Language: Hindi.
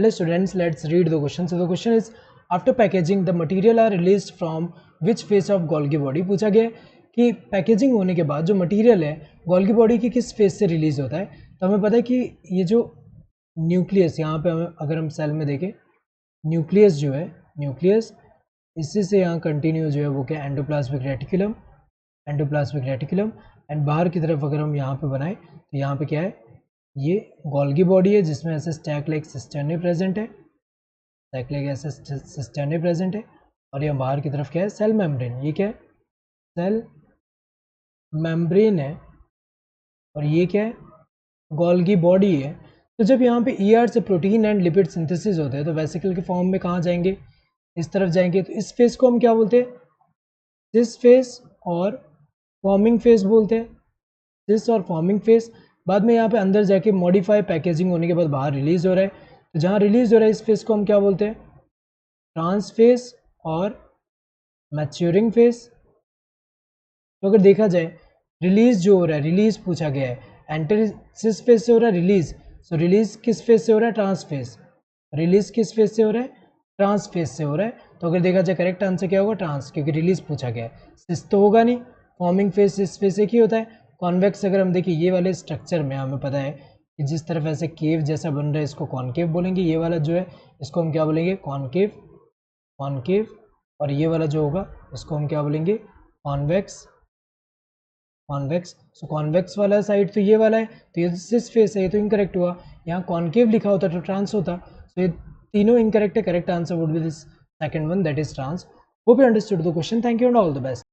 Hello students, let's read the question. So the question is, after packaging the material are released from which phase of Golgi body. पूछा गया कि पैकेजिंग होने के बाद जो मटेरियल है गोल्गी बॉडी की किस फेज से रिलीज होता है. तो हमें पता है कि ये जो न्यूक्लियस यहाँ पे हमें अगर हम सेल में देखें, न्यूक्लियस जो है, न्यूक्लियस इसी से यहाँ कंटिन्यू जो है वो क्या endoplasmic reticulum, endoplasmic reticulum and बाहर की तरफ अगर हम यहाँ पे बनाएं तो यहाँ पे क्या है, ये गोल्गी बॉडी है जिसमें ऐसे स्टैक लाइक सिस्टर्नी प्रेजेंट है, स्टैक लाइक ऐसे सिस्टर्नी प्रेजेंट है. और ये बाहर की तरफ क्या है, सेल मेम्ब्रेन. ये क्या है, सेल मेम्ब्रेन है. और ये क्या है, गोल्गी बॉडी है. तो जब यहाँ पे ईआर से प्रोटीन एंड लिपिड सिंथेसिस होते हैं तो वेसिकल के फॉर्म में कहाँ जाएंगे, इस तरफ जाएंगे. तो इस फेज को हम क्या बोलते हैं, दिस फेज और फॉर्मिंग फेज बोलते हैं, दिस और फॉर्मिंग फेज. बाद में यहाँ पे अंदर जाके मॉडिफाई पैकेजिंग होने के बाद बाहर रिलीज हो रहा है. तो जहाँ रिलीज हो रहा है इस फेज को हम क्या बोलते हैं, ट्रांस फेज और मैच्योरिंग फेज. तो अगर देखा जाए रिलीज जो हो रहा है, रिलीज पूछा गया है, एंटरसिस फेज से हो रहा है रिलीज. सो रिलीज किस फेज से हो रहा है, ट्रांस फेज. रिलीज किस फेज से हो रहा है, ट्रांस फेज से हो रहा है. तो अगर देखा जाए करेक्ट आंसर क्या होगा, ट्रांस, क्योंकि रिलीज पूछा गया है. सिस तो होगा नहीं, फॉर्मिंग फेज इस फेज एक ही होता है. कॉन्वेक्स अगर हम देखिए ये वाले स्ट्रक्चर में हमें पता है कि जिस तरफ ऐसे केव जैसा बन रहा है इसको कॉनकेव बोलेंगे. ये वाला जो है इसको हम क्या बोलेंगे, कॉनकेव, कॉनकेव. और ये वाला जो होगा इसको हम क्या बोलेंगे, कॉन्वेक्स, कॉन्वेक्स. सो कॉन्वेक्स वाला साइड तो ये वाला है, तो ये सिस फेस है, ये तो इनकरेक्ट हुआ. यहाँ कॉनकेव लिखा होता तो ट्रांस होता. सो ये तीनों इनकरेक्ट है. Correct answer would be this second one, that is trans. Hope you understood the question. Thank you and all the best.